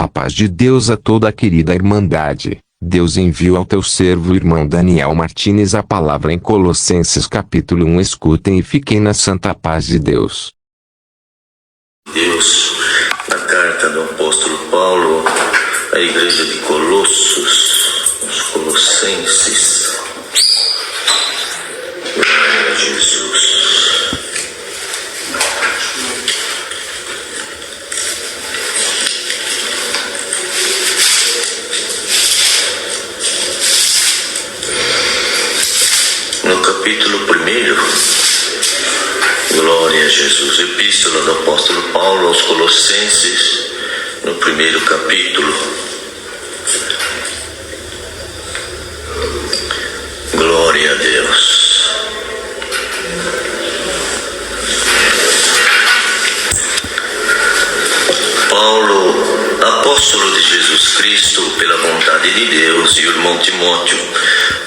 A paz de Deus a toda a querida Irmandade. Deus enviou ao teu servo irmão Daniel Martins a palavra em Colossenses capítulo 1. Escutem e fiquem na santa paz de Deus. Deus, na carta do apóstolo Paulo à igreja de Colossos, os Colossenses. Glória a Jesus. No capítulo 1, glória a Jesus, epístola do apóstolo Paulo aos Colossenses, no primeiro capítulo. Glória a Deus. Paulo, apóstolo de Jesus Cristo, pela vontade de Deus, e o irmão Timóteo,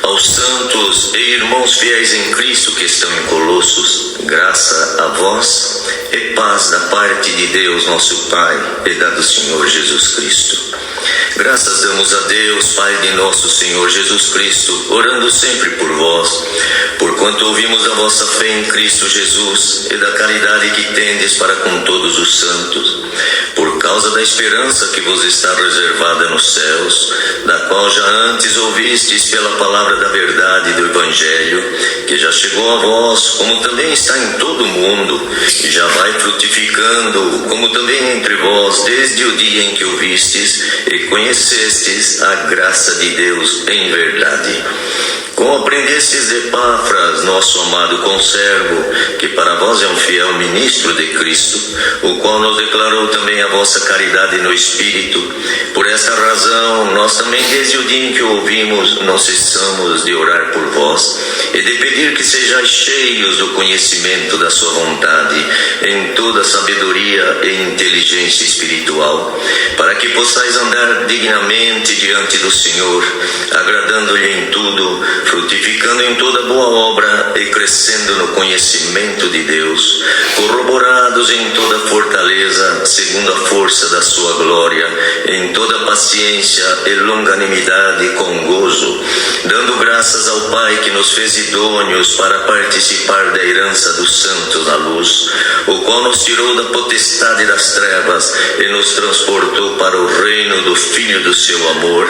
aos santos e irmãos fiéis em Cristo que estão em Colossos, graça a vós e paz da parte de Deus nosso Pai e da do Senhor Jesus Cristo. Graças damos a Deus, Pai de nosso Senhor Jesus Cristo, orando sempre por vós, porquanto ouvimos a vossa fé em Cristo Jesus e da caridade que tendes para com todos os santos, por causa da esperança que vos está reservada nos céus, da qual já antes ouvistes pela palavra da verdade do Evangelho, que já chegou a vós, como também está em todo o mundo, e já vai frutificando, como também entre vós, desde o dia em que ouvistes e conhecestes a graça de Deus em verdade. Como aprendestes de Epáfras, nosso amado conservo, que para vós é um fiel ministro de Cristo, o qual nos declarou também a vossa caridade no Espírito. Por esta razão, nós também, desde o dia em que o ouvimos, não cessamos de orar por vós e de pedir que sejais cheios do conhecimento da sua vontade, em toda sabedoria e inteligência espiritual, para que possais andar dignamente diante do Senhor, agradando-lhe em tudo, frutificando em toda boa obra e crescendo no conhecimento de Deus, corroborados em toda fortaleza, segundo a força da sua glória, em toda paciência e longanimidade com gozo, dando graças ao Pai que nos fez idôneos para participar da herança dos santos na luz, o qual nos tirou da potestade das trevas e nos transportou para o reino do Filho do seu amor,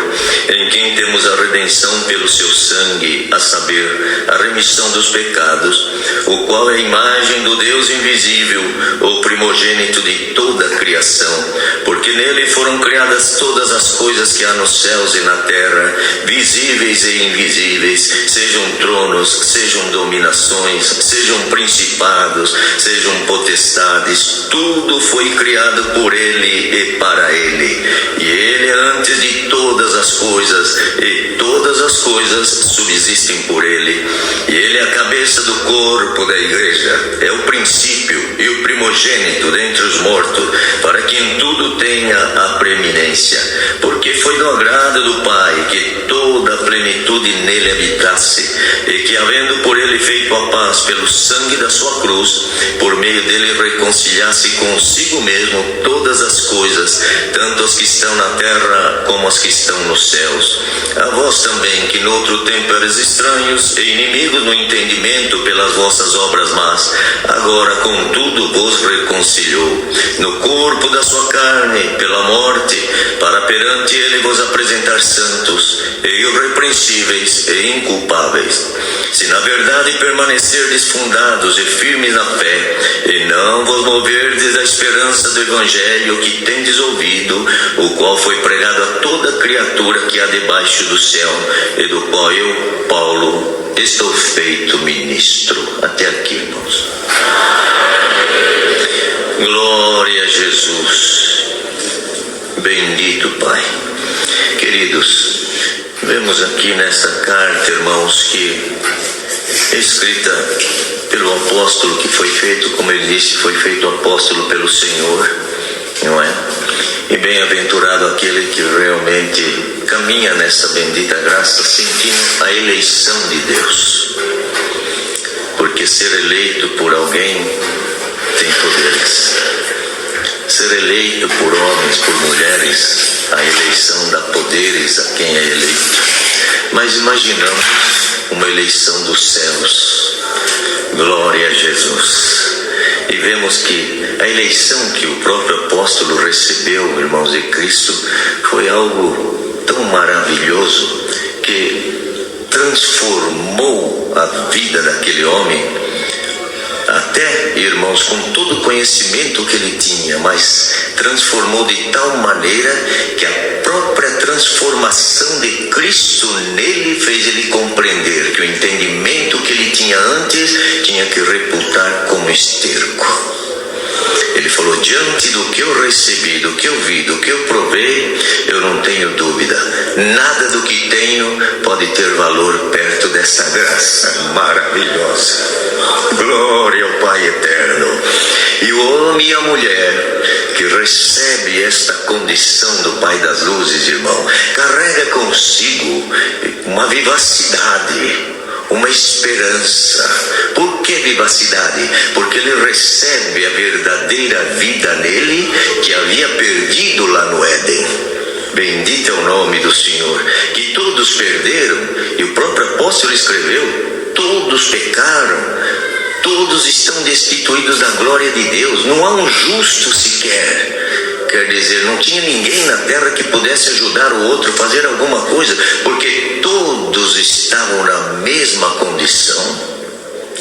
em quem temos a redenção pelo seu sangue, a saber, a remissão dos pecados, o qual é a imagem do Deus invisível, o primogênito de toda a criação, porque nele foram criadas todas as coisas que há nos céus e na terra, visíveis e invisíveis, sejam tronos, sejam dominações, sejam principados, sejam potestades, tudo foi criado por ele e para ele, e ele é antes de todas as coisas, e todas as coisas subsistem por ele, e ele é a cabeça do corpo da igreja, é o princípio e o primogênito dentre os mortos, para que em tudo tenha a preeminência, porque foi do agrado do Pai que toda a plenitude nele habitasse, e que havendo por ele feito a paz pelo sangue da sua cruz, por meio dele reconciliasse consigo mesmo todas as coisas, tanto as que estão na terra como as que estão nos céus. A vós também, que noutro tempo eres estranhos e inimigos no entendimento pelas vossas obras más, agora contudo vos reconciliou no corpo da sua carne pela morte, para perante ele vos apresentar santos e irrepreensíveis e inculpáveis, se na verdade permanecerdes fundados e firmes na fé, e não vos moverdes da esperança do Evangelho que tendes ouvido, o qual foi pregado a toda criatura que há debaixo do céu, e do qual eu, Paulo, estou feito ministro. Até aqui, irmãos. Glória a Jesus. Bendito Pai. Queridos, vemos aqui nessa carta, irmãos, que é escrita pelo apóstolo que foi feito, como ele disse, foi feito apóstolo pelo Senhor, não é? E bem-aventurado aquele que realmente caminha nessa bendita graça, sentindo a eleição de Deus. Porque ser eleito por alguém tem poderes. Ser eleito por homens, por mulheres, eleição dá poderes a quem é eleito, mas imaginamos uma eleição dos céus. Glória a Jesus. E vemos que a eleição que o próprio apóstolo recebeu, irmãos de Cristo, foi algo tão maravilhoso que transformou a vida daquele homem. Até, irmãos, com todo o conhecimento que ele tinha, mas transformou de tal maneira que a própria transformação de Cristo nele fez ele compreender que o entendimento que ele tinha antes tinha que reputar como esterco. Ele falou: diante do que eu recebi, do que eu vi, do que eu provei, eu não tenho dúvida. Nada do que tenho pode ter valor perto dessa graça maravilhosa. Glória ao Pai eterno. E o homem e a mulher que recebe esta condição do Pai das luzes, irmão, carrega consigo uma vivacidade, uma esperança. Por que vivacidade? Porque ele recebe a verdadeira vida nele que havia perdido lá no Éden. Bendito é o nome do Senhor. Que todos perderam, e o próprio apóstolo escreveu: todos pecaram, todos estão destituídos da glória de Deus, não há um justo sequer. Quer dizer, não tinha ninguém na terra que pudesse ajudar o outro, fazer alguma coisa, porque todos estavam na mesma condição.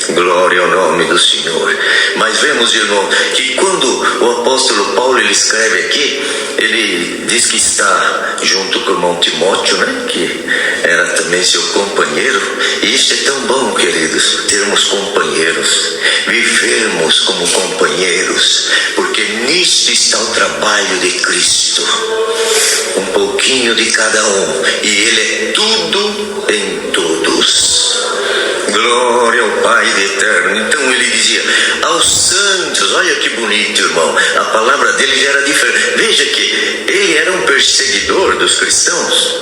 Glória ao nome do Senhor. Mas vemos, irmão, que quando o apóstolo Paulo ele escreve aqui, ele diz que está junto com o irmão Timóteo, né, que era também seu companheiro. E isso é tão bom, queridos, termos companheiros, vivermos como companheiros, porque nisso está o trabalho de Cristo. Um pouquinho de cada um, e Ele é tudo em todos. Glória ao Pai eterno. Então ele dizia aos santos, olha que bonito, irmão, a palavra dele já era diferente. Veja que ele era um perseguidor dos cristãos,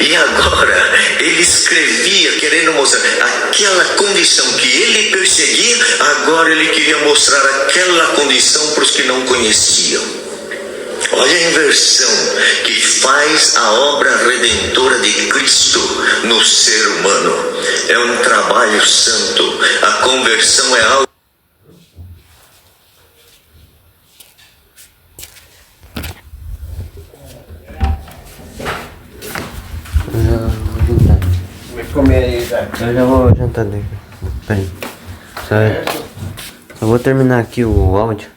e agora ele escrevia querendo mostrar aquela condição que ele perseguia, agora ele queria mostrar aquela condição para os que não conheciam. Olha a inversão que faz a obra redentora de Cristo no ser humano. É um trabalho santo. A conversão é algo. Eu já vou jantar daqui. Peraí. Só vou terminar aqui o áudio.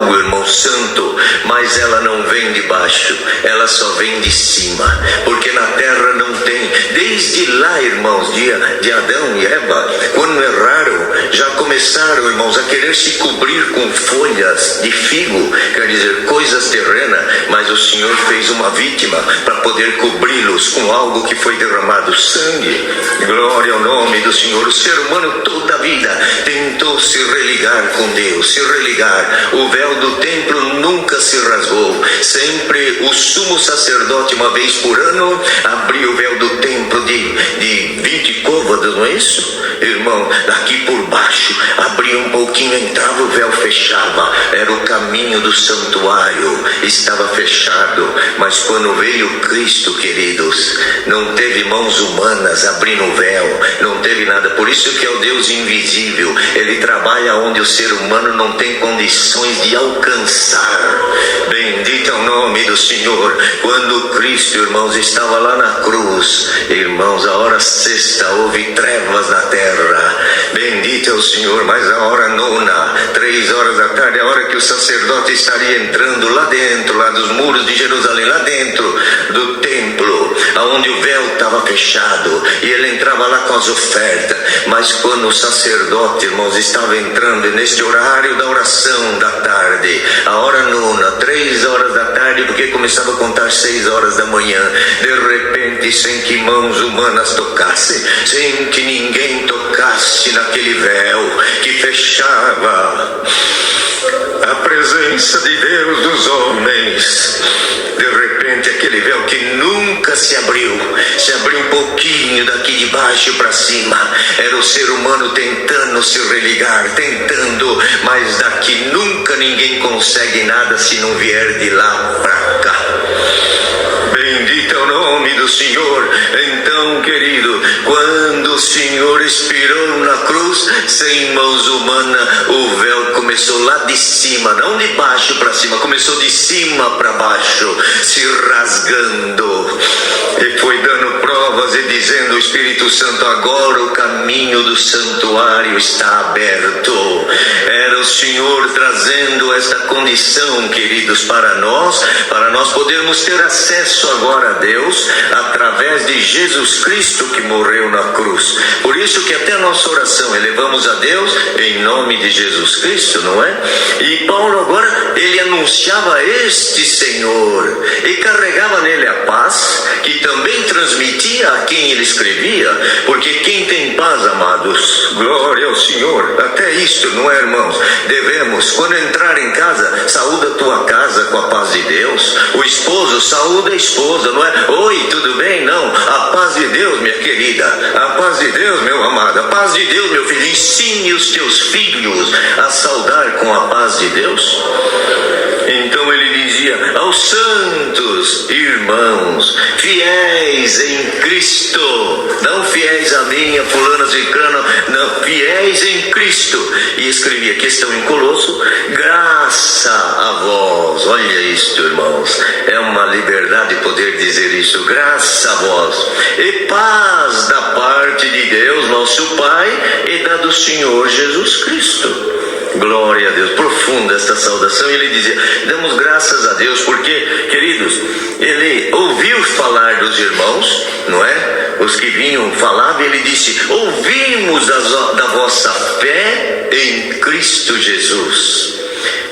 O irmão santo, mas ela não vem de baixo, ela só vem de cima, porque na terra não tem, desde lá, irmãos, de Adão e Eva, quando erraram, já começaram, irmãos, a querer se cobrir com folhas de figo, quer dizer, coisas terrenas, mas o Senhor fez uma vítima para poder cobri-los com algo que foi derramado, sangue. Glória ao nome do Senhor. O ser humano toda a vida tentou se religar com Deus, se religar. O véu do templo nunca se rasgou. Sempre o sumo sacerdote, uma vez por ano, abria o véu do templo de 20 côvados, não é isso? Irmão, daqui por baixo, abria um pouquinho, entrava, o véu fechava. Era o caminho do santuário, estava fechado. Mas quando veio Cristo, queridos, não teve mãos humanas abrindo o véu, não teve nada. Por isso que é o Deus invisível. Ele trabalha onde o ser humano não tem condições de alcançar. Bendito é o nome do Senhor. Quando Cristo, irmãos, estava lá na cruz, irmãos, a hora sexta houve trevas na terra. Bendito é o Senhor. Mas a hora nona, 3 horas da tarde, a hora que o sacerdote estaria entrando lá dentro, lá dos muros de Jerusalém, lá dentro do templo, aonde o véu estava fechado, e ele entrava lá com as ofertas. Mas quando o sacerdote, irmãos, estava entrando neste horário da oração da tarde, a hora nona, 3 horas da tarde, porque começava a contar 6 horas da manhã, de repente, sem que mãos humanas tocassem, sem que ninguém tocasse naquele véu que fechava, A presença de Deus dos homens. De repente aquele véu que nunca se abriu um pouquinho daqui de baixo para cima. Era o ser humano tentando se religar, tentando, mas daqui nunca ninguém consegue nada se não vier de lá para cá. Bendito é o nome do Senhor. Então, querido, quando o Senhor expirou na cruz, sem mãos humanas, o véu começou lá de cima, não de baixo para cima, começou de cima para baixo, se rasgando, e foi dando provas e dizendo o Espírito Santo: agora o caminho do santuário está aberto. Era o Senhor trazendo esta condição, queridos, para nós podermos ter acesso agora a Deus através de Jesus Cristo que morreu na cruz. Por isso que até a nossa oração elevamos a Deus em nome de Jesus Cristo, não é? E Paulo agora, ele anunciava este Senhor e carregava nele a paz, que também transmitia a quem ele escrevia, porque quem tem paz, amados, glória ao Senhor. Até isto, não é, irmãos? Devemos, quando entrar em casa, saúda a tua casa com a paz de Deus. O esposo saúda a esposa, não é? Oi, tudo bem? Não, a paz de Deus, minha querida, a paz de Deus, meu amado, a paz de Deus, meu filho. Ensine os teus filhos a saudar com a paz de Deus. Então ele dizia aos santos irmãos, fiéis em Cristo, não fiéis a mim, a fulana, ciclana, não, fiéis em Cristo. E escrevia que estão em Colosso, graça a vós. Olha isto, irmãos, é uma liberdade poder dizer isso, graça a vós, e paz da parte de Deus, nosso Pai, e da do Senhor Jesus Cristo. Glória a Deus, profunda esta saudação. Ele dizia, damos graças a Deus, porque, queridos, ele ouviu falar dos irmãos, não é? Os que vinham falavam, ele disse, ouvimos da vossa fé em Cristo Jesus.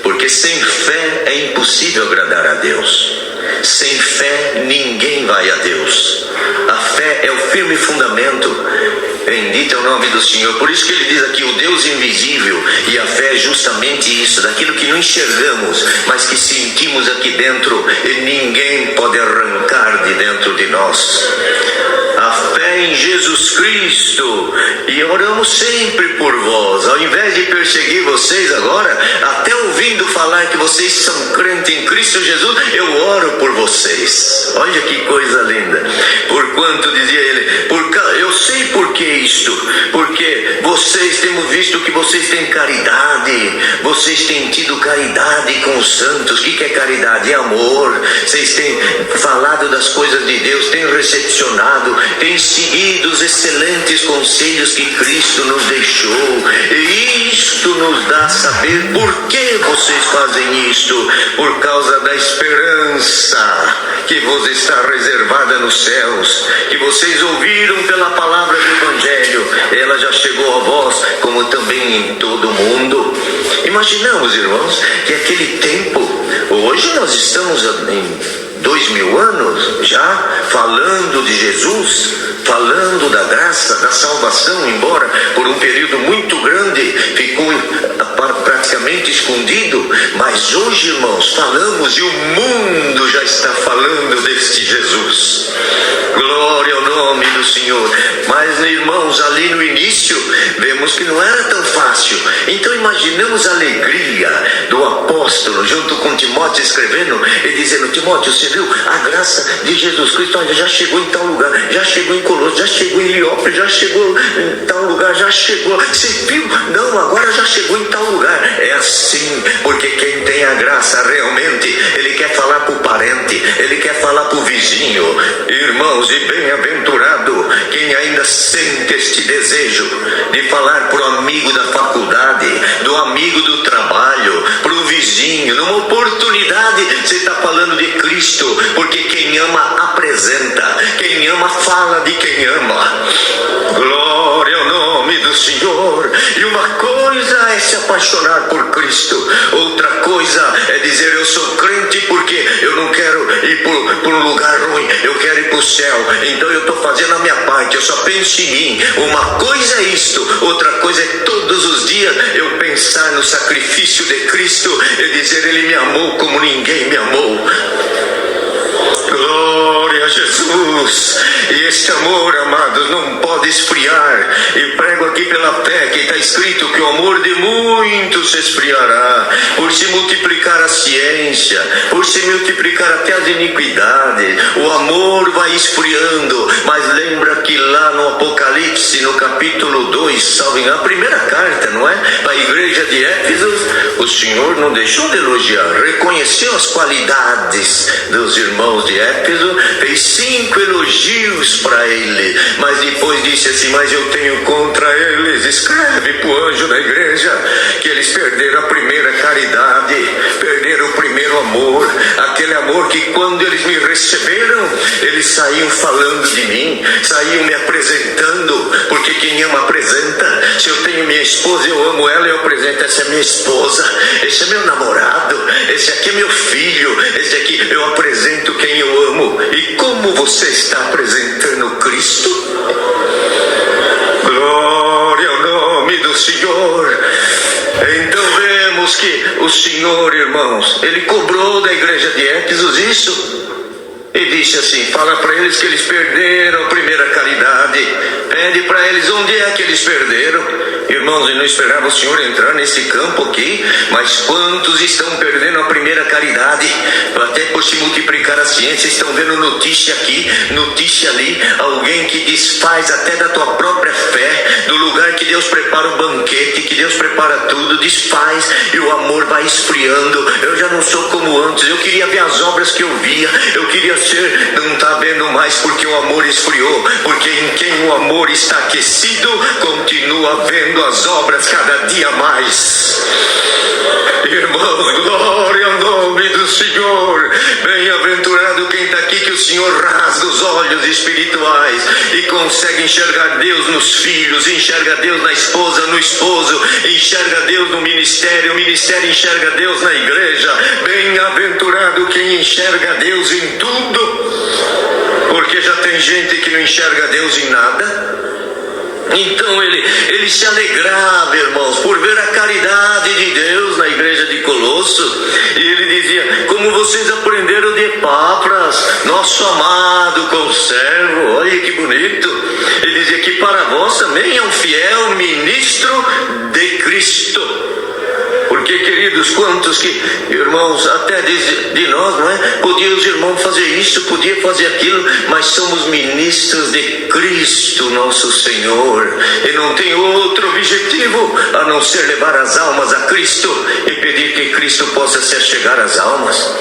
Porque sem fé é impossível agradar a Deus. Sem fé ninguém vai a Deus. A fé é o firme fundamento. Bendito é o nome do Senhor. Por isso que ele diz aqui, o Deus invisível. E a fé é justamente isso, daquilo que não enxergamos, mas que sentimos aqui dentro, e ninguém pode arrancar de dentro de nós. A fé em Jesus Cristo. E oramos sempre por vós. Ao invés de perseguir vocês agora, até ouvindo falar que vocês são crentes em Cristo Jesus, eu oro por vocês. Olha que coisa linda. Porquanto, dizia ele, eu sei por que isto, porque vocês, temos visto que vocês têm caridade, vocês têm tido caridade com os santos. O que é caridade? É amor. Vocês têm falado das coisas de Deus, têm recepcionado, têm seguido os excelentes conselhos que Cristo nos deixou, e isto nos dá a saber por que vocês fazem isto, por causa da esperança que vos está reservada nos céus, que vocês ouviram pela palavra do Evangelho. Ela já chegou a vós, como também em todo o mundo. Imaginamos, irmãos, que aquele tempo, hoje nós estamos em 2000 anos já falando de Jesus, falando da graça, da salvação, embora por um período muito grande ficou praticamente escondido, mas hoje, irmãos, falamos e o mundo já está falando deste Jesus. Glória ao nome do Senhor. Mas, irmãos, ali no início vemos que não era tão fácil. Então imaginamos a alegria do apóstolo junto com Timóteo escrevendo e dizendo, Timóteo, você viu a graça de Jesus Cristo? Olha, já chegou em tal lugar, já chegou em Colosso, já chegou em Heliópolis, já chegou em tal lugar, já chegou. Você viu? Não, agora já chegou em tal lugar. É assim, porque quem tem a graça realmente, ele quer falar para o parente, ele quer falar para o vizinho. Irmãos, e bem-aventurado quem ainda sente este desejo de falar para o amigo da faculdade, do amigo do trabalho, para o vizinho, numa oportunidade você está falando de Cristo, porque quem ama apresenta, quem ama fala de quem ama. Glória ao nome do Senhor. E uma coisa é se apaixonar por Cristo, outra coisa é dizer, eu sou crente porque eu não quero ir por um lugar ruim, eu quero ir para o céu. Então eu estou fazendo a minha parte, eu só penso em mim. Uma coisa é isto, outra coisa é todos os dias eu pensar no sacrifício de Cristo e dizer: Ele me amou como ninguém me amou. Glória a Jesus. E este amor, amados, não pode esfriar. E prego aqui pela fé que está escrito que o amor de muitos se esfriará, por se multiplicar a ciência, por se multiplicar até as iniquidades. O amor vai esfriando. Mas lembra que lá no Apocalipse, no capítulo 2, salve, a primeira carta, não é? Para a igreja de Éfeso, o Senhor não deixou de elogiar, reconheceu as qualidades dos irmãos de Éfeso, fez 5 elogios para ele, mas depois disse assim: mas eu tenho contra eles, escreve para o anjo da igreja, que eles perderam a primeira caridade, perderam o primeiro amor, aquele amor que quando eles me receberam, eles saíam falando de mim, saíam me apresentando, porque quem ama apresenta. Se eu tenho minha esposa, eu amo ela, eu apresento: essa é minha esposa, esse é meu namorado, esse aqui é meu filho, esse aqui eu apresento quem eu amo. E como você está apresentando Cristo? Glória ao nome do Senhor. Então vemos que o Senhor, irmãos, Ele cobrou da igreja de Éfeso isso. E disse assim: fala para eles que eles perderam a primeira caridade. Pede para eles onde é que eles perderam. Irmãos, eu não esperava o Senhor entrar nesse campo aqui, mas quantos estão perdendo a primeira caridade? Até por se multiplicar a ciência, estão vendo notícia aqui, notícia ali, alguém que desfaz até da tua própria fé, do lugar que Deus prepara o banquete, que Deus prepara tudo, desfaz, e o amor vai esfriando. Eu já não sou como antes, eu queria ver as obras que eu via, eu queria ser, não está vendo mais, porque o amor esfriou, porque em quem o amor está aquecido, continua vendo as obras cada dia mais. Irmãos, glória ao nome do Senhor. Bem-aventurado quem está aqui, que o Senhor rasga os olhos espirituais e consegue enxergar Deus nos filhos, enxerga Deus na esposa, no esposo, enxerga Deus no ministério, o ministério enxerga Deus na igreja. Bem-aventurado quem enxerga Deus em tudo, porque já tem gente que não enxerga Deus em nada. Então ele se alegrava, irmãos, por ver a caridade de Deus na igreja de Colosso. E ele dizia: como vocês aprenderam de Epáfras, nosso amado conservo. Olha que bonito. Ele dizia que para vós também é um fiel ministro de Cristo. Porque, queridos, quantos que, irmãos, até de nós, não é? Podia os irmãos fazer isso, podia fazer aquilo, mas somos ministros de Cristo, nosso Senhor, e não tem outro objetivo a não ser levar as almas a Cristo e pedir que Cristo possa se achegar às almas.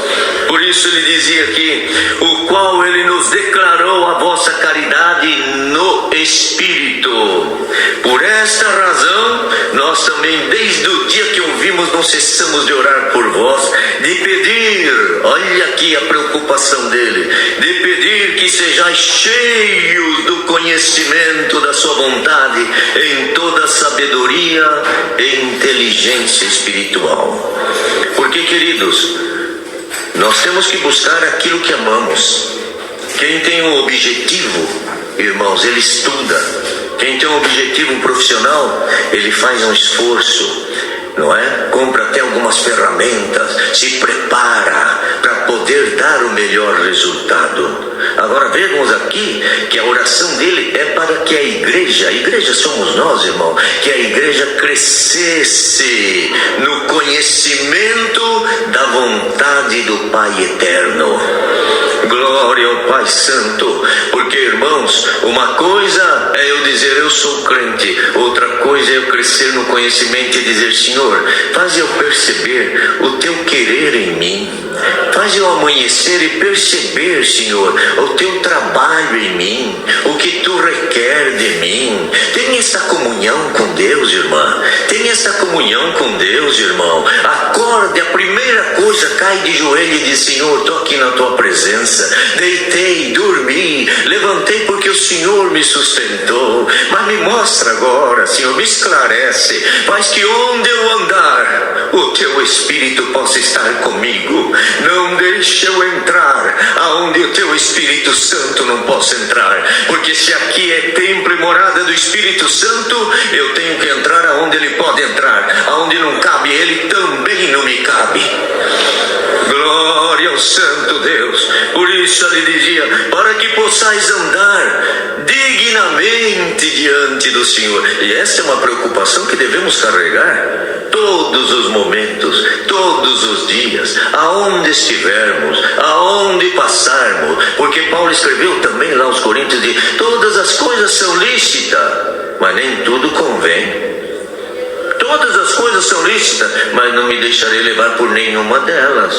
Por isso ele dizia aqui: o qual ele nos declarou a vossa caridade no Espírito. Por esta razão, nós também, desde o dia que ouvimos, não cessamos de orar por vós, de pedir, olha aqui a preocupação dele, de pedir que sejais cheios do conhecimento da sua vontade, em toda sabedoria e inteligência espiritual. Porque, queridos, nós temos que buscar aquilo que amamos. Quem tem um objetivo, irmãos, ele estuda. Quem tem um objetivo profissional, ele faz um esforço, não é? Compra até algumas ferramentas, se prepara para poder dar o melhor resultado. Agora vemos aqui que a oração dele é para que a igreja somos nós, irmão, que a igreja crescesse no conhecimento da vontade do Pai Eterno. Glória ao Pai Santo. Porque, irmãos, uma coisa é eu dizer eu sou crente, outra coisa é eu crescer no conhecimento e dizer: Senhor, faz eu perceber o teu querer em mim, faz eu amanhecer e perceber, Senhor, o teu trabalho em mim, o que tu requer de mim. Tenha essa comunhão com Deus, irmã, tenha essa comunhão com Deus, irmão. Acorde, a primeira coisa, cai de joelho e diz: Senhor, estou aqui na tua presença, deitei, dormi, levantei porque o Senhor me sustentou. Mas me mostra agora, Senhor, me esclarece, faz que onde eu andar, o teu Espírito possa estar comigo. Não deixe eu entrar aonde o teu Espírito Santo não possa entrar, porque se aqui é templo e morada do Espírito Santo, eu tenho que entrar aonde ele pode entrar. Aonde não cabe ele, também não me cabe. Glória ao Santo Deus. Por isso ele dizia, para que possais andar dignamente diante do Senhor. E essa é uma preocupação que devemos carregar todos os momentos, todos os dias, aonde estivermos, aonde passarmos. Porque Paulo escreveu também lá aos Coríntios, de todas as coisas são lícitas, mas nem tudo convém. Todas as coisas são lícitas, mas não me deixarei levar por nenhuma delas.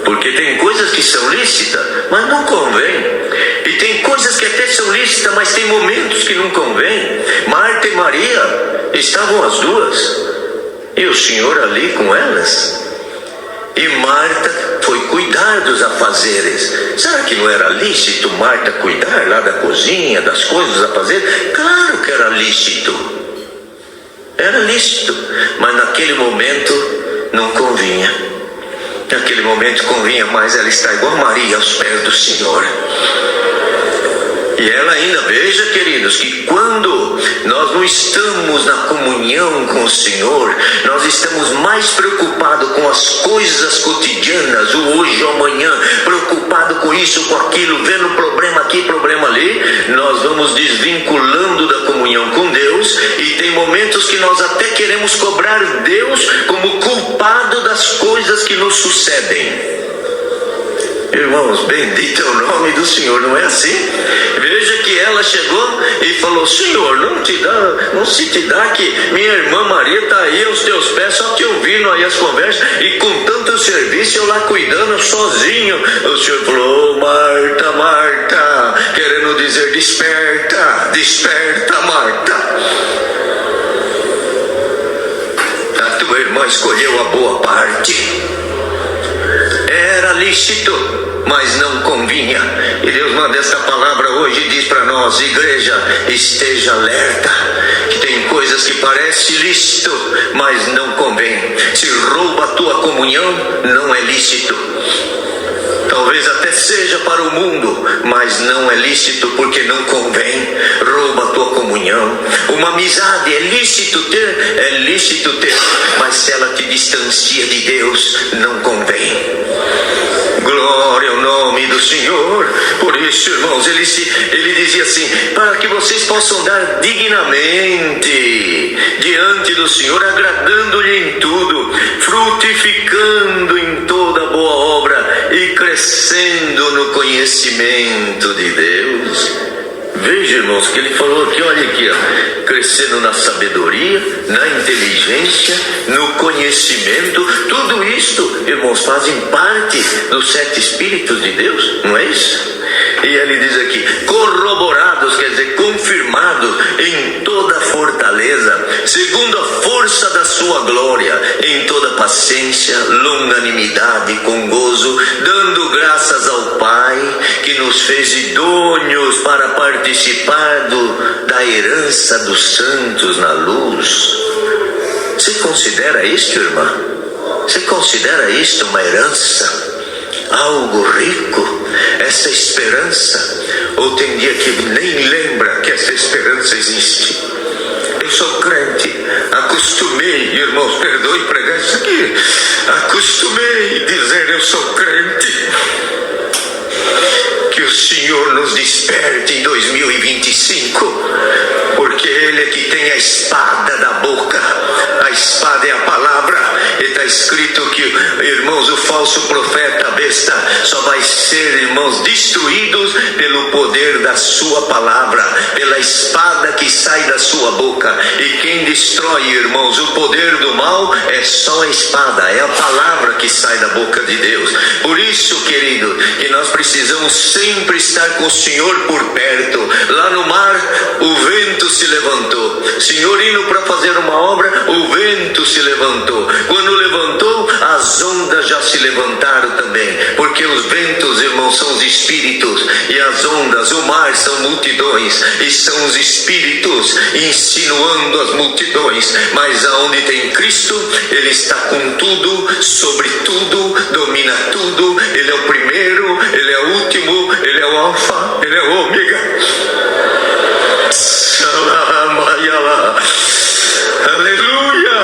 Porque tem coisas que são lícitas, mas não convém. E tem coisas que até são lícitas, mas tem momentos que não convém. Marta e Maria estavam as duas, e o Senhor ali com elas. E Marta foi cuidar dos afazeres. Será que não era lícito Marta cuidar lá da cozinha, das coisas dos afazeres? Claro que era lícito. Era lícito, mas naquele momento não convinha. Naquele momento convinha mais ela estar igual Maria aos pés do Senhor. E ela ainda, veja queridos, que quando nós não estamos na comunhão com o Senhor, nós estamos mais preocupados com as coisas cotidianas, o hoje, o amanhã, preocupado com isso, com aquilo, vendo problema aqui, problema ali, nós vamos desvinculando da comunhão com Deus, e tem momentos que nós até queremos cobrar Deus como culpado das coisas que nos sucedem. Irmãos, bendito é o nome do Senhor, não é assim? Veja que ela chegou e falou, Senhor, não se te dá que minha irmã Maria está aí aos teus pés, só te ouvindo aí as conversas, e com tanto serviço eu lá cuidando sozinho. O Senhor falou, Marta, Marta, querendo dizer, desperta, desperta, Marta. A tua irmã escolheu a boa parte. Era lícito, mas não convinha. E Deus manda essa palavra hoje e diz para nós, igreja, esteja alerta, que tem coisas que parecem lícito, mas não convém. Se rouba a tua comunhão, não é lícito. Talvez até seja para o mundo, mas não é lícito porque não convém. Rouba a tua comunhão. Uma amizade é lícito ter, mas se ela te distancia de Deus, não convém. Glória ao nome do Senhor. Por isso, irmãos, ele dizia assim, para que vocês possam dar dignamente diante do Senhor, agradando-lhe em tudo, frutificando em toda boa obra e crescendo no conhecimento de Deus. Veja, irmãos, que ele falou aqui, olha aqui, ó, crescendo na sabedoria, na inteligência, no conhecimento. Tudo isto, irmãos, fazem parte dos 7 Espíritos de Deus, não é isso? E ele diz aqui, corroborados, quer dizer, confirmados em toda fortaleza, segundo a força da sua glória, em toda paciência, longanimidade, com gozo, dando graças ao Pai, que nos fez idôneos para participar da herança dos santos na luz. Você considera isto, irmã? Você considera isto uma herança? Algo rico? Essa esperança? Ou tem dia que nem lembra que essa esperança existe? Eu sou crente, acostumei, irmãos, perdoe pregar isso aqui, acostumei dizer eu sou crente. Que o Senhor nos desperte em 2025, porque Ele é que tem a espada da boca. A espada é a palavra. E está escrito que, irmãos, o falso profeta, a besta, só vai ser, irmãos, destruídos pelo poder da sua palavra, pela espada que sai da sua boca. E quem destrói, irmãos, o poder do mal é só a espada, é a palavra que sai da boca de Deus. Por isso, querido, que nós precisamos sempre estar com o Senhor por perto. Lá no mar, o vento se levantou. Senhor indo para fazer uma obra, o vento se levantou. Quando levantou, as ondas já se levantaram também, porque os ventos, irmãos, irmãos, são os espíritos, e as ondas, o mar são multidões, e são os espíritos insinuando as multidões. Mas aonde tem Cristo, Ele está com tudo, sobre tudo, domina tudo. Ele é o primeiro, Ele é o último, Ele é o alfa, Ele é o ômega. Aleluia!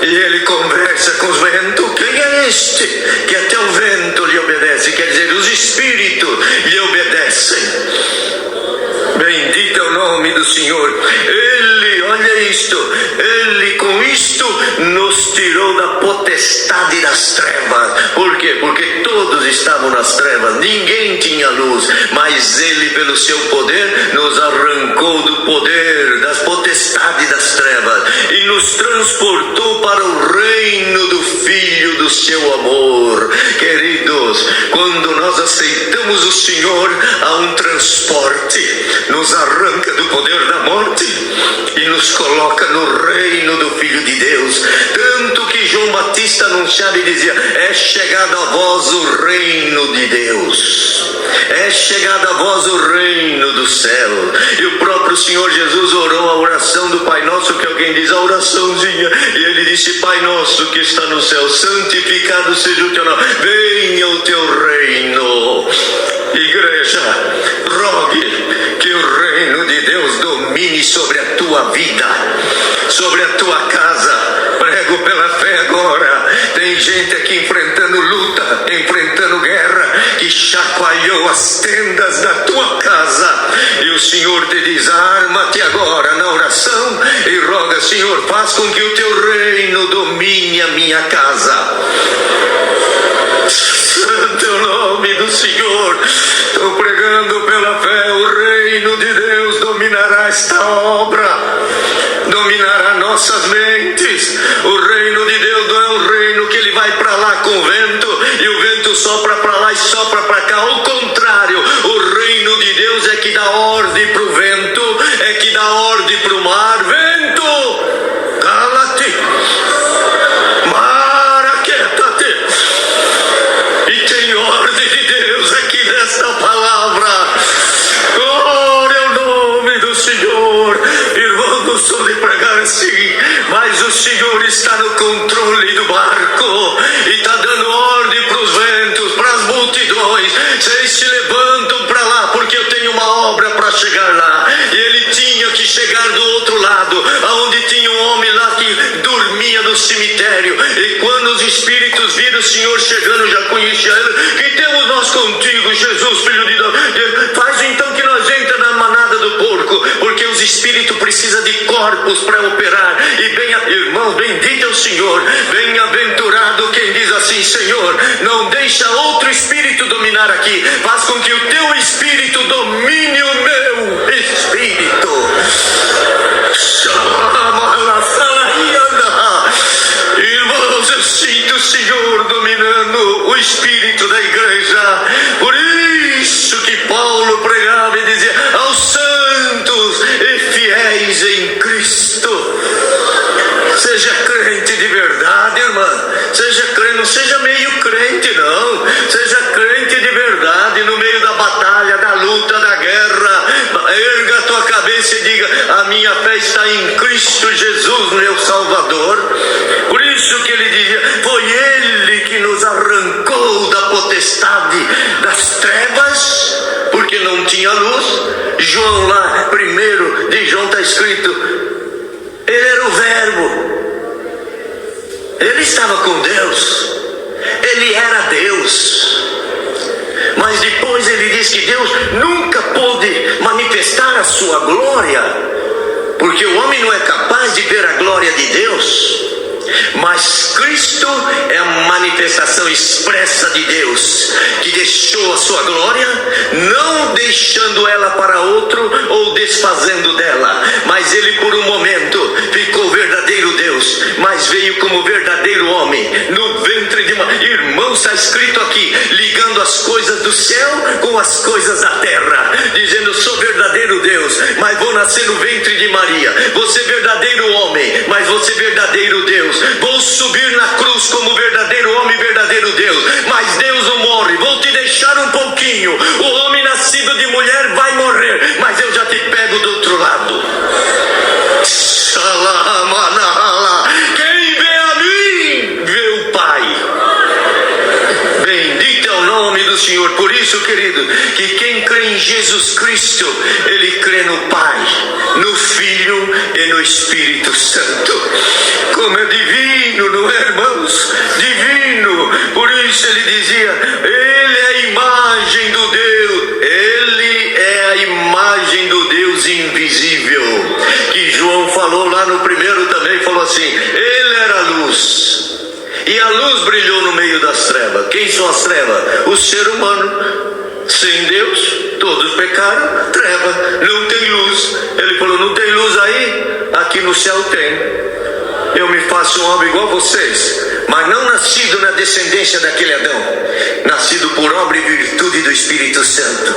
E Ele conversa com os ventos. Quem é este que até o vento lhe obedece? Quer dizer, os espíritos lhe obedecem. Bendito é o nome do Senhor. Ele, olha isto, Ele com isto nos tirou da potestade das trevas. Por quê? Porque todos estavam nas trevas, ninguém tinha luz, mas Ele pelo seu poder nos arrancou do poder, das potestades das trevas, e nos transportou para o reino do Filho do seu amor. Queridos, quando nós aceitamos o Senhor, há um transporte, nos arranca do poder da morte e nos coloca no reino do Filho de Deus. Tanto que João Batista anunciava e dizia: é chegado a vós o reino de Deus, é chegado a vós o reino do céu. E o próprio Senhor Jesus orou a oração do Pai Nosso, que alguém diz a oraçãozinha, e Ele disse: Pai Nosso que está no céu, santificado seja o teu nome, venha o teu reino. Igreja, rogue que o reino de Deus domine sobre a tua vida, sobre a tua casa. Prego pela fé agora. Tem gente aqui enfrentando luta, enfrentando guerra, que chacoalhou as tendas da tua casa, e o Senhor te diz: arma-te agora na oração e roga: Senhor, faz com que o teu reino domine a minha casa. Santo é o nome do Senhor. Estou pregando pela fé. O reino de Deus dominará esta obra, dominará nossas mentes. O reino de Deus não é um reino que Ele vai para lá com o vento, e o vento sopra para lá e sopra para cá. Ao contrário, o reino de Deus é que dá ordem para o vento, é que dá ordem para o mar. Vento, cala-te, mar, aquieta-te. E tem ordem de Deus aqui nesta palavra. Glória ao nome do Senhor. Irmão, não sou de pregar assim, mas o Senhor está no controle do barco e está dando ordem para os ventos, para as multidões. Vocês se levantam para lá, porque eu tenho uma obra para chegar lá. E Ele tinha que chegar do outro lado, aonde tinha um homem lá que dormia no cemitério. E quando os espíritos viram o Senhor chegando, já conhecia Ele: que temos nós contigo, Jesus, Filho de Deus? Faz então que nós entramos na manada do porco, porque os espíritos precisam de corpos para operar. E irmãos, bendito é o Senhor. Bem-aventurado quem diz assim: Senhor, não deixa outro espírito dominar aqui, faz com que o teu espírito domine o meu espírito. Irmãos, eu sinto o Senhor dominando o espírito da igreja. Por isso que Paulo pregava e dizia: aos santos e fiéis em Cristo. Seja crente de verdade, irmã. Seja crente, não seja meio crente, não. Seja crente de verdade no meio da batalha, da luta, da guerra. Erga a tua cabeça e diga: a minha fé está em Cristo Jesus, meu Salvador. Por isso que ele dizia: foi Ele que nos arrancou da potestade das trevas, porque não tinha luz. João lá, primeiro de João, está escrito: Ele era o Verbo. Ele estava com Deus. Ele era Deus. Mas depois ele diz que Deus nunca pôde manifestar a sua glória, porque o homem não é capaz de ver a glória de Deus. Mas Cristo é a manifestação expressa de Deus, que deixou a sua glória, não deixando ela para outro ou desfazendo dela, mas Ele por um momento ficou verdadeiro Deus, mas veio como verdadeiro homem no ventre de uma... Irmão, está escrito aqui, ligando as coisas do céu com as coisas da terra, dizendo: sou verdadeiro Deus, mas vou nascer no ventre de Maria. Vou ser verdadeiro homem, mas vou ser verdadeiro Deus. Vou subir na cruz como verdadeiro homem e verdadeiro Deus, mas Deus não morre. Vou te deixar deixar um pouquinho. O homem nascido de mulher vai morrer, mas eu já te pego do outro lado. Quem vê a mim, vê o Pai. Bendito é o nome do Senhor. Por isso, querido, que quem crê em Jesus Cristo, ele crê no Pai, no Filho e no Espírito Santo. Como é divino, não é, irmãos? Divino. Por isso ele dizia, ele é a imagem do Deus, ele é a imagem do Deus invisível, que João falou lá no primeiro também, falou assim, ele era a luz, e a luz brilhou no meio das trevas. Quem são as trevas? O ser humano. Sem Deus, todos pecaram, treva, não tem luz. Ele falou, não tem luz aí? Aqui no céu tem. Eu me faço um homem igual a vocês, mas não nascido na descendência daquele Adão, nascido por obra e virtude do Espírito Santo.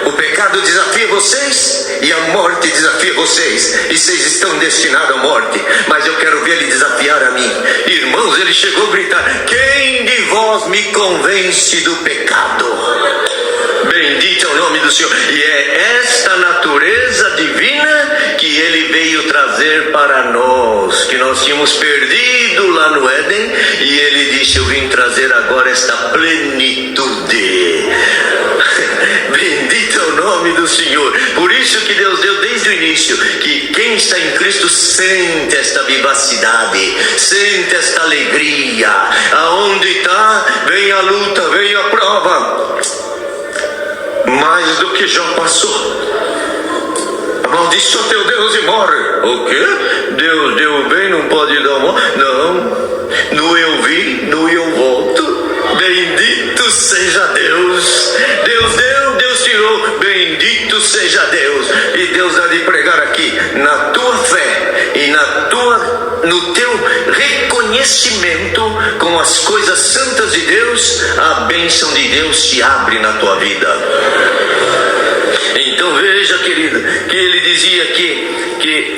O pecado desafia vocês e a morte desafia vocês, e vocês estão destinados à morte, mas eu quero ver ele desafiar a mim. Irmãos, ele chegou a gritar, quem de vós me convence do pecado? Bendito é o nome do Senhor. E é esta natureza divina que ele veio trazer para nós, que nós tínhamos perdido lá no Éden, e ele disse, eu vim trazer agora esta plenitude. Bendito é o nome do Senhor. Por isso que Deus deu desde o início, que quem está em Cristo sente esta vivacidade, sente esta alegria. Aonde está, vem a luta, vem a prova, mais do que já passou. Amaldiçoa teu Deus e morre. O quê? Deus deu o bem, não pode dar o mal? Não. No eu vi, no eu volto. Bendito seja Deus. Deus deu, Deus tirou. Bendito seja Deus. E Deus há de pregar aqui, na tua fé e no teu reconhecimento com as coisas santas de Deus, a bênção de Deus se abre na tua vida. Então veja, querido, que ele dizia que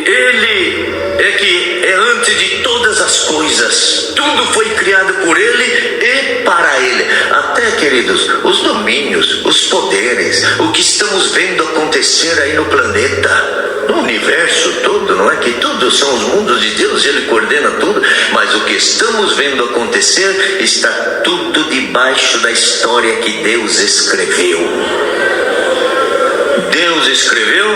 ele é antes de todas as coisas, tudo foi criado por ele e para ele. Até, queridos, os domínios, os poderes, o que estamos vendo acontecer aí no planeta, no universo todo, não é que tudo são os mundos de Deus, ele coordena tudo, mas o que estamos vendo acontecer está tudo debaixo da história que Deus escreveu. Deus escreveu,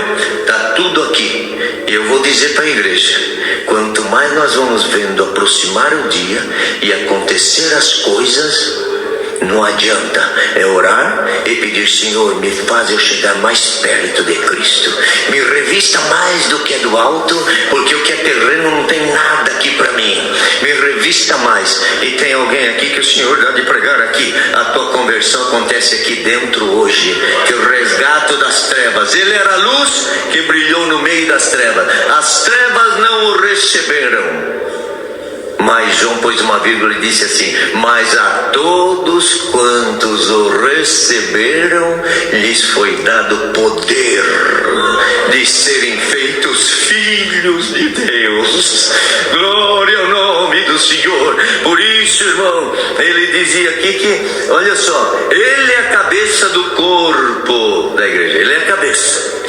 está tudo aqui. E eu vou dizer para a igreja, quanto mais nós vamos vendo aproximar o dia e acontecer as coisas, não adianta, é orar e pedir, Senhor, me faz eu chegar mais perto de Cristo, me revista mais do que é do alto, porque o que é terreno não tem nada aqui para mim, me revista mais. E tem alguém aqui que o Senhor dá de pregar aqui, a tua conversão acontece aqui dentro hoje, que o resgate das trevas, ele era a luz que brilhou no meio das trevas, as trevas não o receberam. Mas João pôs uma vírgula e disse assim, mas a todos quantos o receberam, lhes foi dado poder de serem feitos filhos de Deus. Glória ao nome do Senhor. Por isso, irmão, ele dizia aqui que, olha só, ele é a cabeça do corpo da igreja, ele é a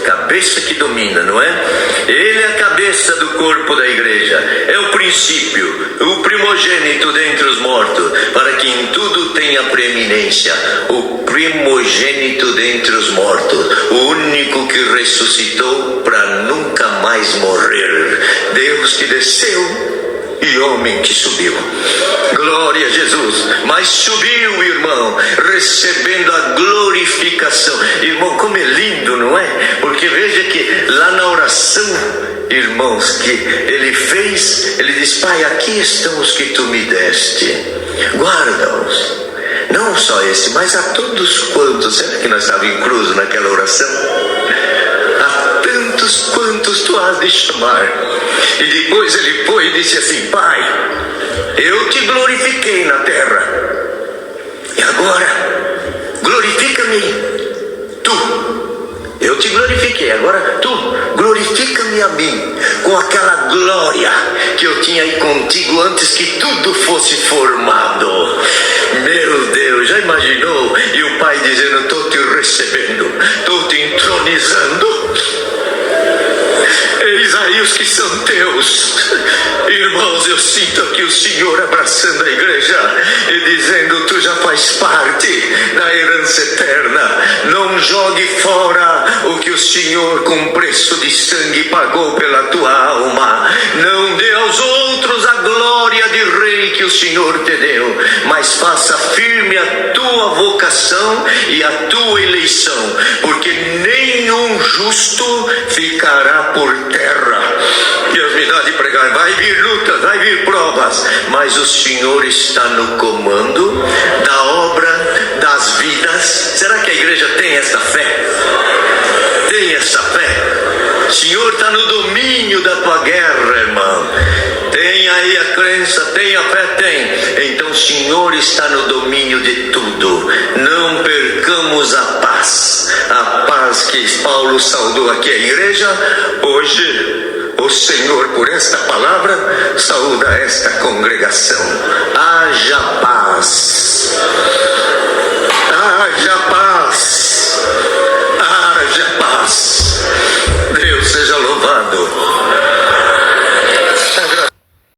cabeça que domina, não é? Ele é a cabeça do corpo da igreja, é o princípio, o primogênito dentre os mortos, para que em tudo tenha preeminência, o primogênito dentre os mortos, o único que ressuscitou para nunca mais morrer, Deus que desceu e homem que subiu. Glória a Jesus. Mas subiu, irmão, recebendo a glorificação. Irmão, como é lindo, não é? Porque veja que lá na oração, irmãos, que ele fez, ele diz, Pai, aqui estão os que tu me deste, guarda-os, não só esse, mas a todos quantos. Será que nós estávamos inclusos naquela oração? A tantos quantos tu has de chamar. E depois ele foi e disse assim, Pai, eu te glorifiquei na terra, e agora glorifica-me tu. Eu te glorifiquei, agora tu glorifica-me a mim com aquela glória que eu tinha aí contigo antes que tudo fosse formado. Meu Deus, já imaginou? E o Pai dizendo: estou te recebendo, estou te entronizando. Eis aí os que são teus. Irmãos, eu sinto aqui o Senhor abraçando a igreja e dizendo: tu já faz parte da herança eterna. Não jogue fora o que o Senhor com preço de sangue pagou pela tua alma. Não dê aos outros a glória de rei que o Senhor te deu, mas faça firme a tua vocação e a tua eleição, porque nenhum justo ficará por terra. Deus me dá de pregar. Vai vir lutas, vai vir provas, mas o Senhor está no comando da obra das vidas. Será que a igreja tem essa fé? Tem essa fé? O Senhor está no domínio da tua guerra, irmão. Tem aí a crença, tem a fé, tem. Então o Senhor está no domínio de tudo. Não percamos a paz que Paulo saudou aqui a igreja. Hoje o Senhor, por esta palavra, saúda esta congregação.